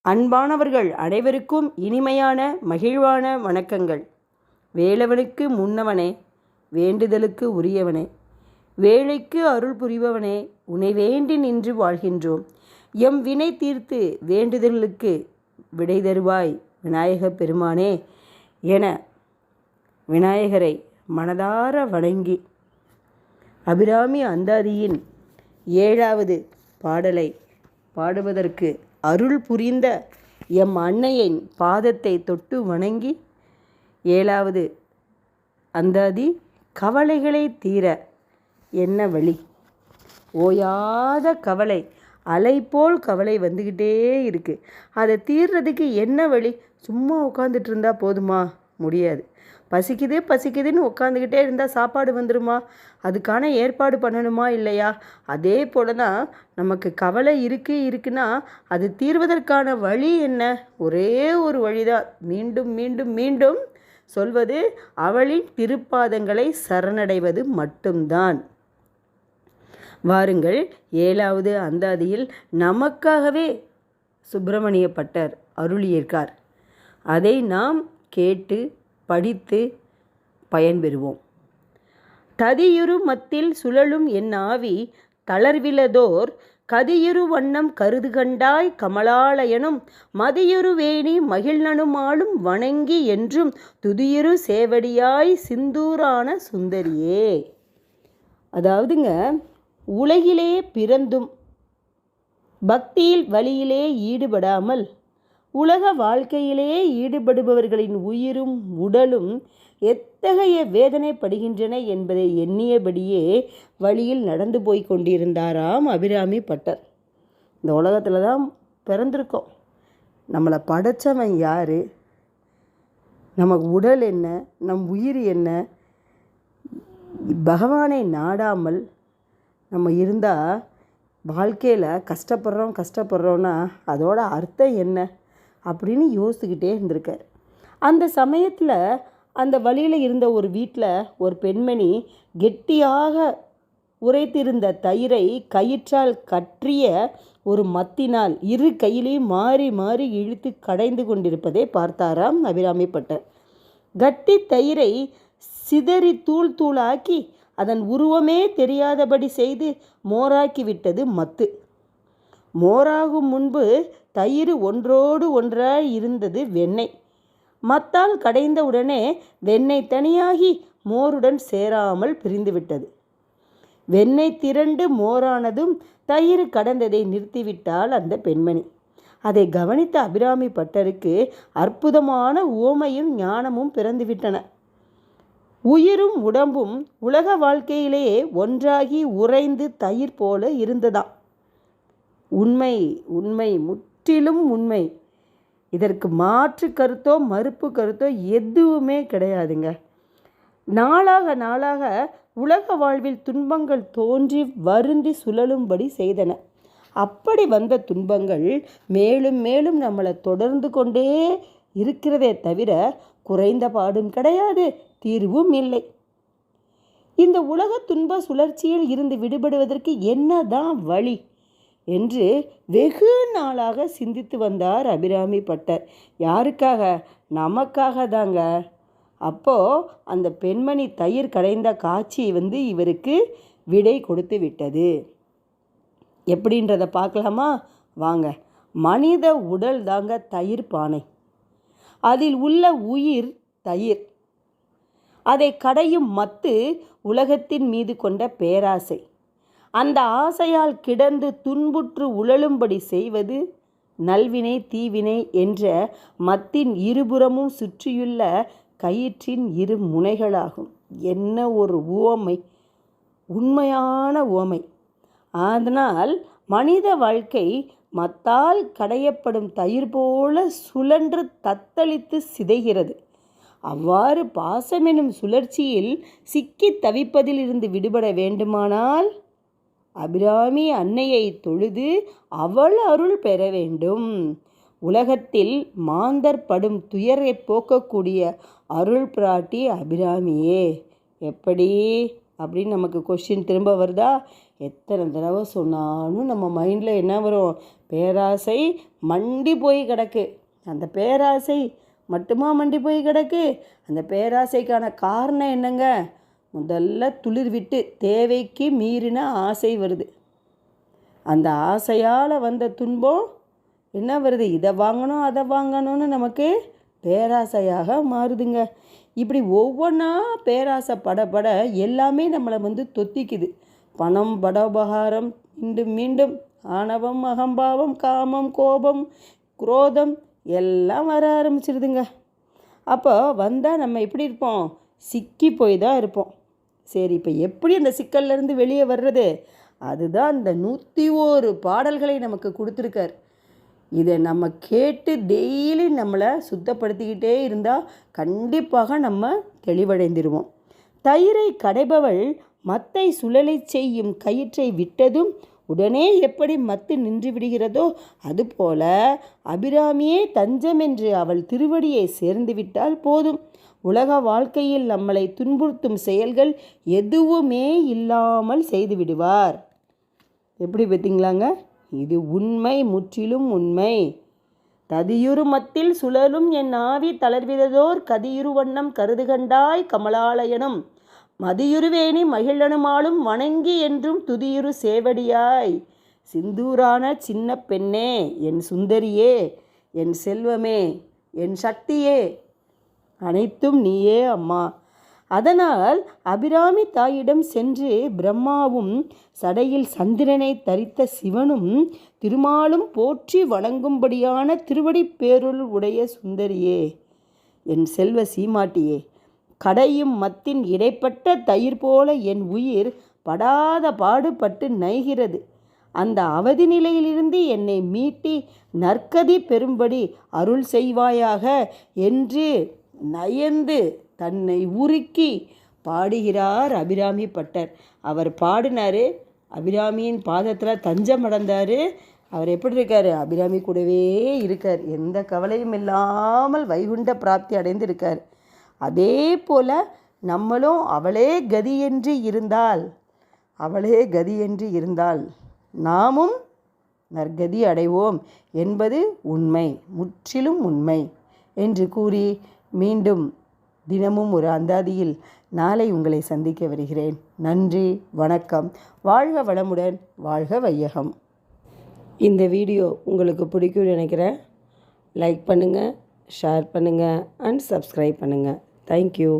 அன்பானவர்கள் அனைவருக்கும் இனிமையான மகிழ்வான வணக்கங்கள். வேலவனுக்கு முன்னவனே, வேண்டுதலுக்கு உரியவனே, வேலைக்கு அருள் புரிபவனே, உன்னை வேண்டி நின்று வாழ்கின்றோம். எம் வினை தீர்த்து வேண்டுதலுக்கு விடை தருவாய் விநாயகப் பெருமானே என விநாயகரை மனதார வணங்கி அபிராமி அந்தாதியின் 7வது பாடலை பாடுவதற்கு அருள் புரிந்த எம் அன்னையின் பாதத்தை தொட்டு வணங்கி 7வது அந்தாதி கவலைகளை தீர என்ன வழி. ஓயாத கவலை, அலை போல் கவலை வந்துக்கிட்டே இருக்குது. அதை தீர்றதுக்கு என்ன வழி? சும்மா உட்காந்துட்டு இருந்தால் போதுமா? முடியாது. பசிக்குதுன்னு உட்காந்துக்கிட்டே இருந்தால் சாப்பாடு வந்துடுமா? அதுக்கான ஏற்பாடு பண்ணணுமா இல்லையா? அதே போல தான் நமக்கு கவலை இருக்குன்னா அது தீர்வதற்கான வழி என்ன? ஒரே ஒரு வழிதான். மீண்டும் மீண்டும் மீண்டும் சொல்வது அவளின் திருப்பாதங்களை சரணடைவது மட்டும்தான். வாருங்கள், 7வது அந்தாதியில் நமக்காகவே சுப்பிரமணிய பட்டர் அருளியிருக்கார். அதை நாம் கேட்டு படித்து பயன்பெறுவோம். ததியுரு மத்தில் சுழலும் என் ஆவி தளர்விலதோர் கதியுரு வண்ணம் கருது கண்டாய் கமலாலயனும் மதியுரு வேணி மகிழ்நனுமாலும் வணங்கி என்றும் துதியுரு சேவடியாய் சிந்தூரான சுந்தரியே. அதாவதுங்க, உலகிலே பிறந்தும் பக்தியில் வழியிலே ஈடுபடாமல் உலக வாழ்க்கையிலே ஈடுபடுபவர்களின் உயிரும் உடலும் எத்தகைய வேதனைப்படுகின்றன என்பதை எண்ணியபடியே வழியில் நடந்து போய் கொண்டிருந்தாராம் அபிராமி பட்டர். இந்த உலகத்தில் தான் பிறந்திருக்கோம். நம்மளை படைச்சவன் யார்? நமக்கு உடல் என்ன? நம் உயிர் என்ன? பகவானை நாடாமல் நம்ம இருந்தால் வாழ்க்கையில் கஷ்டப்படுறோன்னா அதோட அர்த்தம் என்ன அப்படின்னு யோசிச்சுக்கிட்டே இருந்திருக்கார். அந்த சமயத்தில் அந்த வழியில் இருந்த ஒரு வீட்டில் ஒரு பெண்மணி கெட்டியாக உரைத்திருந்த தயிரை கயிற்றால் கற்றிய ஒரு மத்தினால் இரு கையிலையும் மாறி மாறி இழுத்து கடைந்து கொண்டிருப்பதை பார்த்தாராம் அபிராமி பட்டர். கட்டி தயிரை சிதறி தூள் தூளாக்கி அதன் உருவமே தெரியாதபடி செய்து மோராக்கி விட்டது மத்து. மோராகும் முன்பு தயிர் ஒன்றோடு ஒன்றாய் இருந்தது வெண்ணெய். மத்தால் கடைந்த உடனே வெண்ணெய் தனியாகி மோருடன் சேராமல் பிரிந்துவிட்டது. வெண்ணெய் திரண்டு மோரானதும் தயிர் கடந்ததை நிறுத்திவிட்டாள் அந்த பெண்மணி. அதை கவனித்த அபிராமி பட்டருக்கு அற்புதமான உவமையும் ஞானமும் பிறந்துவிட்டன. உயிரும் உடம்பும் உலக வாழ்க்கையிலேயே ஒன்றாகி உறைந்து தயிர் போல இருந்ததாம். உண்மை, முற்றிலும் உண்மை. இதற்கு மாற்று கருத்தோ மறுப்பு கருத்தோ எதுவுமே கிடையாதுங்க. நாளாக உலக வாழ்வில் துன்பங்கள் தோன்றி வருந்தி சுழலும்படி செய்தன. அப்படி வந்த துன்பங்கள் மேலும் மேலும் நம்மளை தொடர்ந்து கொண்டே இருக்கிறதே தவிர குறைந்த பாடும் கிடையாது, தீர்வும் இல்லை. இந்த உலக துன்ப சுழற்சியில் இருந்து விடுபடுவதற்கு என்னதான் வழி என்று வெகு நாளாக சிந்தித்து வந்தார் அபிராமி பட்டர். யாருக்காக? நமக்காக தாங்க. அப்போது அந்த பெண்மணி தயிர் கடைந்த காட்சி இவருக்கு விடை கொடுத்து விட்டது. எப்படின்றத பார்க்கலாமா? வாங்க. மனித உடல் தாங்க தயிர் பானை. அதில் உள்ள உயிர் தயிர். அதை கடையும் மத்து உலகத்தின் மீது கொண்ட பேராசை. அந்த ஆசையால் கிடந்து துன்புற்று உழலும்படி செய்வது நல்வினை தீவினை என்ற மத்தின் இருபுறமும் சுற்றியுள்ள கயிற்றின் இரு முனைகளாகும். என்ன ஒரு உவமை! உண்மையான உவமை. அதனால் மனித வாழ்க்கை மத்தால் கடையப்படும் தயிர் போல சுழன்று தத்தளித்து சிதைகிறது. அவ்வாறு பாசமெனும் சுழற்சியில் சிக்கி தவிப்பதில் இருந்து விடுபட வேண்டுமானால் அபிராமி அன்னையை தொழுது அவள் அருள் பெற வேண்டும். உலகத்தில் மாந்தர் படும் துயரை போக்கக்கூடிய அருள் பிராட்டி அபிராமியே. எப்படி அப்படின்னு நமக்கு கொஸ்டின் திரும்ப வருதா? எத்தனை தடவை சொன்னாலும் நம்ம மைண்டில் என்ன வரும்? பேராசை மண்டி போய் கிடக்கு. அந்த பேராசை மட்டுமா மண்டி போய் கிடக்கு? அந்த பேராசைக்கான காரணம் என்னங்க? முதல்ல துளிர் விட்டு தேவைக்கு மீறின ஆசை வருது. அந்த ஆசையால் வந்த துன்பம் என்ன வருது? இதை வாங்கணும் அதை வாங்கணும்னு நமக்கு பேராசையாக மாறுதுங்க. இப்படி ஒவ்வொன்றா பேராசை படப்பட எல்லாமே நம்மளை தொத்திக்குது. பணம், படோபகாரம், மீண்டும் மீண்டும் ஆணவம், அகம்பாவம், காமம், கோபம், குரோதம் எல்லாம் வர ஆரம்பிச்சிருதுங்க. அப்போ வந்தால் நம்ம எப்படி இருப்போம்? சிக்கி போய் தான் இருப்போம். சரி, இப்போ எப்படி அந்த சிக்கல்லேருந்து வெளியே வர்றது? அதுதான் இந்த 101 பாடல்களை நமக்கு கொடுத்துருக்கார். இதை நம்ம கேட்டு டெய்லி நம்மளை சுத்தப்படுத்திக்கிட்டே இருந்தால் கண்டிப்பாக நம்ம தெளிவடைந்துடுவோம். தயிரை கடைபவள் மத்தை சுழலை செய்யும் கயிற்றை விட்டதும் உடனே எப்படி மத்து நின்று விடுகிறதோ அதுபோல அபிராமியே தஞ்சம் என்று அவள் திருவடியை சேர்ந்து விட்டால் போதும். உலக வாழ்க்கையில் நம்மளை துன்புறுத்தும் செயல்கள் எதுவுமே இல்லாமல் செய்து விடுவார். எப்படி பார்த்தீங்களாங்க? இது உண்மை, முற்றிலும் உண்மை. ததியுறு மத்தில் சுழலும் என் ஆவி தளர்விததோர் கதியுறு வண்ணம் கருதுகண்டாய் கமலாலயனும் மதியுருவேணி மகிழனுமாலும் வணங்கி என்றும் துதியுறு சேவடியாய் சிந்தூரான சின்ன பெண்ணே, என் சுந்தரியே, என் செல்வமே, என் சக்தியே, அனைத்தும் நீயே அம்மா. அதனால் அபிராமி தாயிடம் சென்று பிரம்மாவும் சடையில் சந்திரனை தரித்த சிவனும் திருமாலும் போற்றி வணங்கும்படியான திருவடி பேருள் உடைய சுந்தரியே, என் செல்வ சீமாட்டியே, கடையும் மத்தின் இடைப்பட்ட தயிர் போல என் உயிர் படாத பாடுபட்டு நைகிறது. அந்த அவதி நிலையிலிருந்து என்னை மீட்டி நற்கதி பெறும்படி அருள் செய்வாயாக என்று நயந்து தன்னை உருக்கி பாடுகிறார் அபிராமி பட்டர். அவர் பாடினார், அபிராமியின் பாதத்தில் தஞ்சம் அடைந்தார். அவர் எப்படி இருக்கார்? அபிராமி கூடவே இருக்கார். எந்த கவலையும் இல்லாமல் வைகுண்ட பிராப்தி அடைந்து இருக்கார். அதே போல் நம்மளும் அவளே கதியென்று இருந்தால் நாமும் நற்கதி அடைவோம் என்பது உண்மை, முற்றிலும் உண்மை என்று கூறி மீண்டும் தினமும் ஒரு அந்தாதியில் நாளை உங்களை சந்திக்க வருகிறேன். நன்றி, வணக்கம். வாழ்க வளமுடன், வாழ்க வையகம். இந்த வீடியோ உங்களுக்கு பிடிக்கும்னு நினைக்கிறேன். லைக் பண்ணுங்கள், ஷேர் பண்ணுங்கள் அண்ட் சப்ஸ்கிரைப் பண்ணுங்கள். தேங்க்யூ.